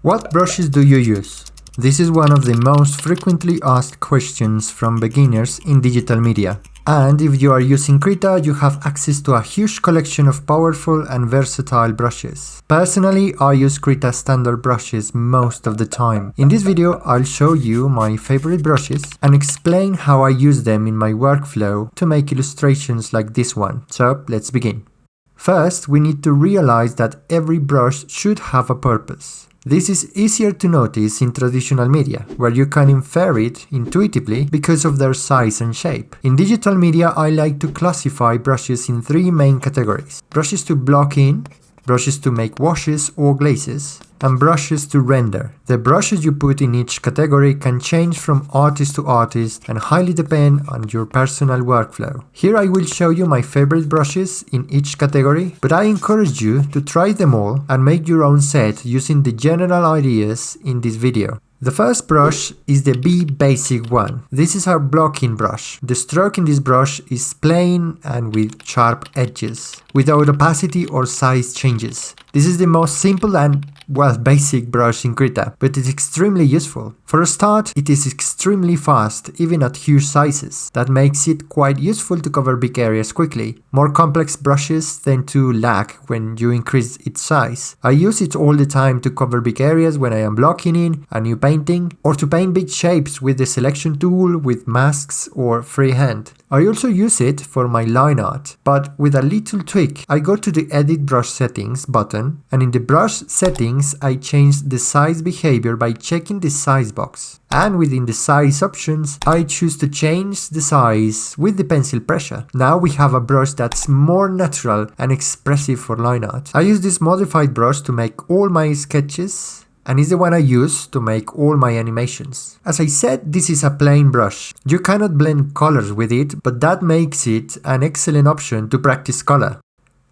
What brushes do you use? This is one of the most frequently asked questions from beginners in digital media. And if you are using Krita, you have access to a huge collection of powerful and versatile brushes. Personally, I use Krita standard brushes most of the time. In this video, I'll show you my favorite brushes and explain how I use them in my workflow to make illustrations like this one. So let's begin. First, we need to realize that every brush should have a purpose. This is easier to notice in traditional media, where you can infer it intuitively because of their size and shape. In digital media, I like to classify brushes in three main categories: brushes to block in, brushes to make washes or glazes, and brushes to render. The brushes you put in each category can change from artist to artist and highly depend on your personal workflow. Here I will show you my favorite brushes in each category, but I encourage you to try them all and make your own set using the general ideas in this video. The first brush is the B basic one. This is our blocking brush. The stroke in this brush is plain and with sharp edges, without opacity or size changes. This is the most simple and, well, basic brush in Krita, but it's extremely useful. For a start, it is extremely fast, even at huge sizes. That makes it quite useful to cover big areas quickly. More complex brushes tend to lag when you increase its size. I use it all the time to cover big areas when I am blocking in a new painting, or to paint big shapes with the selection tool, with masks or freehand. I also use it for my line art, but with a little tweak. I go to the Edit Brush Settings button, and in the brush settings I change the size behavior by checking the size box. And within the size options, I choose to change the size with the pencil pressure. Now we have a brush that's more natural and expressive for line art. I use this modified brush to make all my sketches, and is the one I use to make all my animations. As I said, this is a plain brush. You cannot blend colors with it, but that makes it an excellent option to practice color.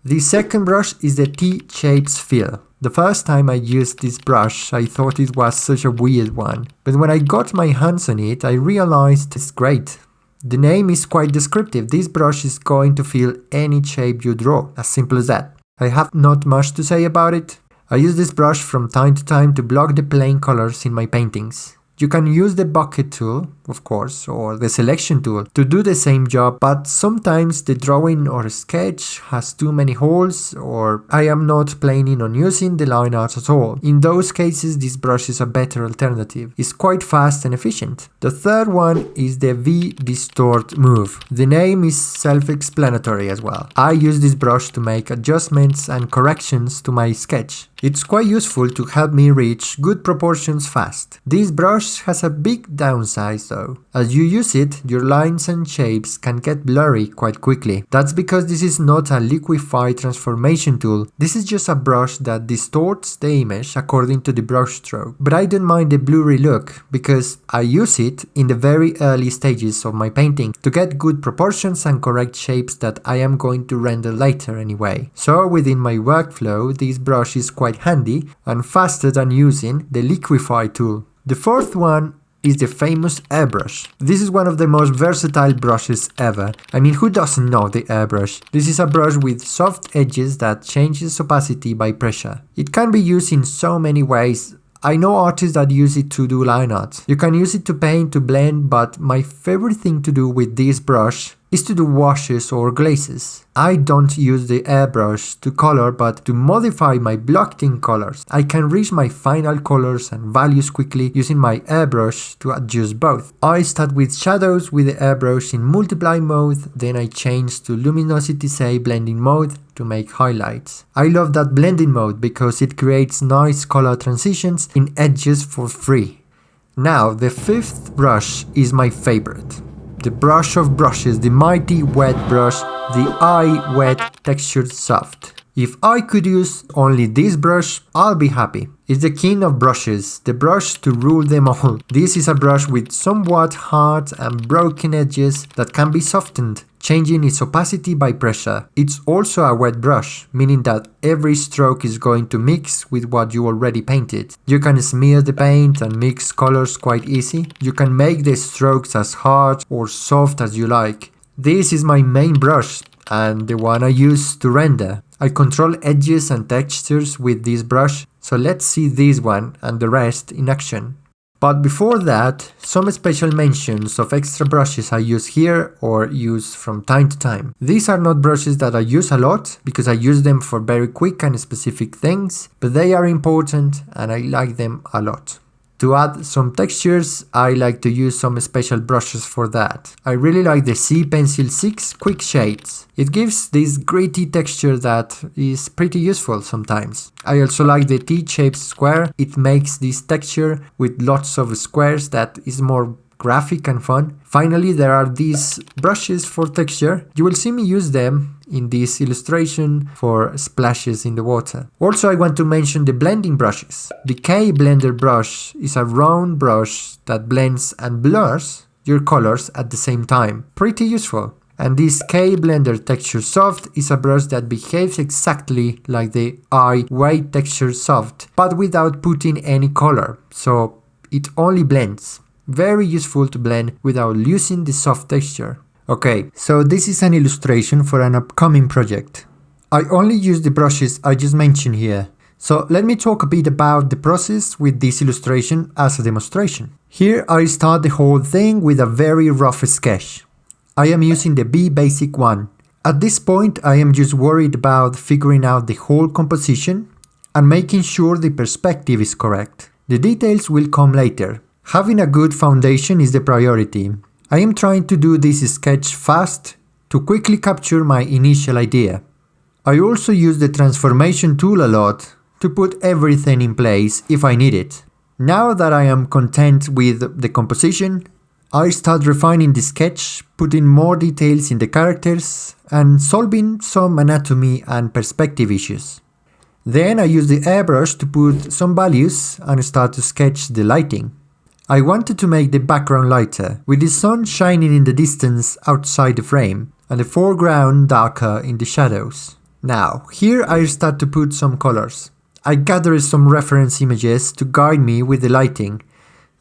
The second brush is the T-Shapes Fill. The first time I used this brush, I thought it was such a weird one, but when I got my hands on it, I realized it's great. The name is quite descriptive. This brush is going to fill any shape you draw, as simple as that. I have not much to say about it. I use this brush from time to time to block the plain colors in my paintings. You can use the bucket tool, of course, or the selection tool to do the same job, but sometimes the drawing or sketch has too many holes, or I am not planning on using the line art at all. In those cases, this brush is a better alternative. It's quite fast and efficient. The third one is the V Distort Move. The name is self-explanatory as well. I use this brush to make adjustments and corrections to my sketch. It's quite useful to help me reach good proportions fast. This brush has a big downside though. As you use it, your lines and shapes can get blurry quite quickly. That's because this is not a liquify transformation tool. This is just a brush that distorts the image according to the brush stroke. But I don't mind the blurry look because I use it in the very early stages of my painting to get good proportions and correct shapes that I am going to render later anyway. So within my workflow, this brush is quite handy and faster than using the liquify tool. The fourth one is the famous Airbrush. This is one of the most versatile brushes ever. I mean, who doesn't know the Airbrush? This is a brush with soft edges that changes opacity by pressure. It can be used in so many ways. I know artists that use it to do line art. You can use it to paint, to blend, but my favorite thing to do with this brush is to do washes or glazes. I don't use the airbrush to color, but to modify my blocked-in colors. I can reach my final colors and values quickly using my airbrush to adjust both. I start with shadows with the airbrush in multiply mode, then I change to luminosity, say blending mode, to make highlights. I love that blending mode because it creates nice color transitions in edges for free. Now, the fifth brush is my favorite. The brush of brushes, the mighty wet brush, the eye wet textured soft. If I could use only this brush, I'll be happy. It's the king of brushes, the brush to rule them all. This is a brush with somewhat hard and broken edges that can be softened, changing its opacity by pressure. It's also a wet brush, meaning that every stroke is going to mix with what you already painted. You can smear the paint and mix colors quite easy. You can make the strokes as hard or soft as you like. This is my main brush and the one I use to render. I control edges and textures with this brush, So let's see this one and the rest in action. But before that, some special mentions of extra brushes I use here or use from time to time. These are not brushes that I use a lot because I use them for very quick and specific things, but they are important and I like them a lot. To add some textures, I like to use some special brushes for that. I really like the C Pencil 6 Quick Shades. It gives this gritty texture that is pretty useful sometimes. I also like the T-shaped square. It makes this texture with lots of squares that is more graphic and fun. Finally, there are these brushes for texture. You will see me use them in this illustration for splashes in the water. Also, I want to mention the blending brushes. The K Blender brush is a round brush that blends and blurs your colors at the same time. Pretty useful. And this K Blender Texture Soft is a brush that behaves exactly like the I Weight Texture Soft, but without putting any color, so it only blends. Very useful to blend without losing the soft texture. Okay, so this is an illustration for an upcoming project. I only use the brushes I just mentioned here. So let me talk a bit about the process with this illustration as a demonstration. Here I start the whole thing with a very rough sketch. I am using the B Basic one. At this point I am just worried about figuring out the whole composition and making sure the perspective is correct. The details will come later. Having a good foundation is the priority. I am trying to do this sketch fast to quickly capture my initial idea. I also use the transformation tool a lot to put everything in place if I need it. Now that I am content with the composition, I start refining the sketch, putting more details in the characters and solving some anatomy and perspective issues. Then I use the airbrush to put some values and start to sketch the lighting. I wanted to make the background lighter, with the sun shining in the distance outside the frame, and the foreground darker in the shadows. Now, here I start to put some colors. I gather some reference images to guide me with the lighting.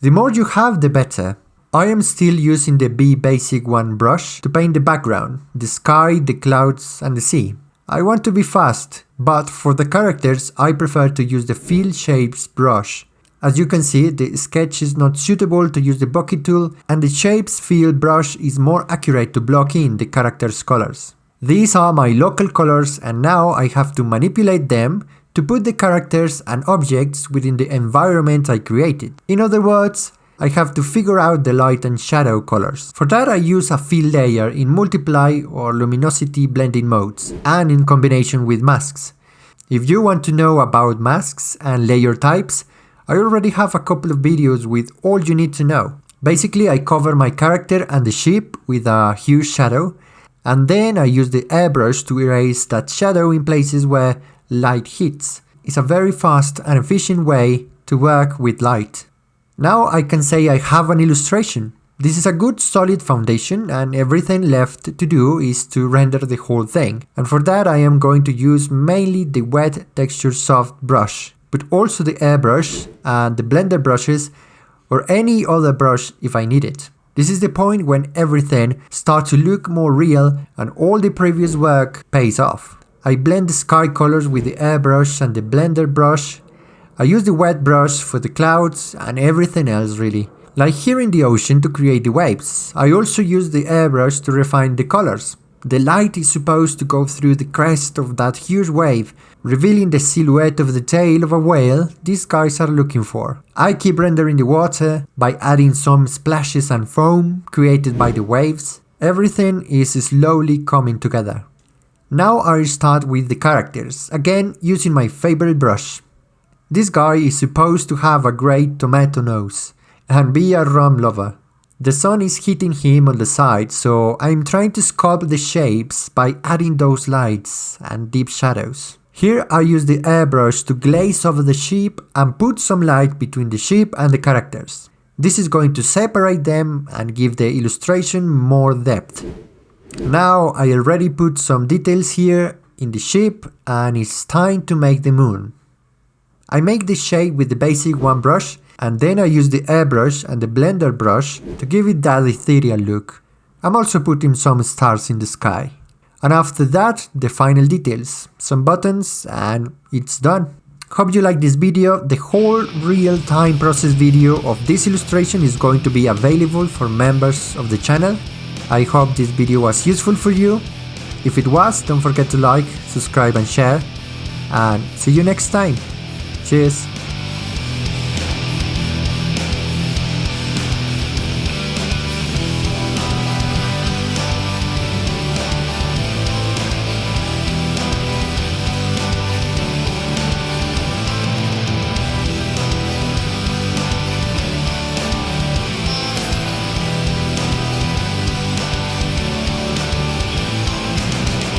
The more you have, the better. I am still using the B Basic 1 brush to paint the background, the sky, the clouds, and the sea. I want to be fast, but for the characters I prefer to use the Fill Shapes brush. As you can see, the sketch is not suitable to use the bucket tool and the Shapes Fill brush is more accurate to block in the characters' colors. These are my local colors and now I have to manipulate them to put the characters and objects within the environment I created. In other words, I have to figure out the light and shadow colors. For that I use a fill layer in multiply or luminosity blending modes and in combination with masks. If you want to know about masks and layer types, I already have a couple of videos with all you need to know. Basically I cover my character and the ship with a huge shadow and then I use the airbrush to erase that shadow in places where light hits. It's a very fast and efficient way to work with light. Now I can say I have an illustration. This is a good solid foundation and everything left to do is to render the whole thing. And for that I am going to use mainly the Wet Texture Soft brush, but also the airbrush and the blender brushes or any other brush if I need it. This is the point when everything starts to look more real and all the previous work pays off. I blend the sky colors with the airbrush and the blender brush. I use the wet brush for the clouds and everything else really. Like here in the ocean to create the waves. I also use the airbrush to refine the colors. The light is supposed to go through the crest of that huge wave, revealing the silhouette of the tail of a whale these guys are looking for. I keep rendering the water by adding some splashes and foam created by the waves. Everything is slowly coming together. Now I start with the characters, again using my favorite brush. This guy is supposed to have a great tomato nose and be a rum lover. The sun is hitting him on the side, so I'm trying to sculpt the shapes by adding those lights and deep shadows. Here I use the airbrush to glaze over the ship and put some light between the ship and the characters. This is going to separate them and give the illustration more depth. Now I already put some details here in the ship and it's time to make the moon. I make the shape with the basic one brush and then I use the airbrush and the blender brush to give it that ethereal look. I'm also putting some stars in the sky. And after that, the final details, some buttons and it's done. Hope you liked this video. The whole real-time process video of this illustration is going to be available for members of the channel. I hope this video was useful for you. If it was, don't forget to like, subscribe and share. And see you next time. Cheers!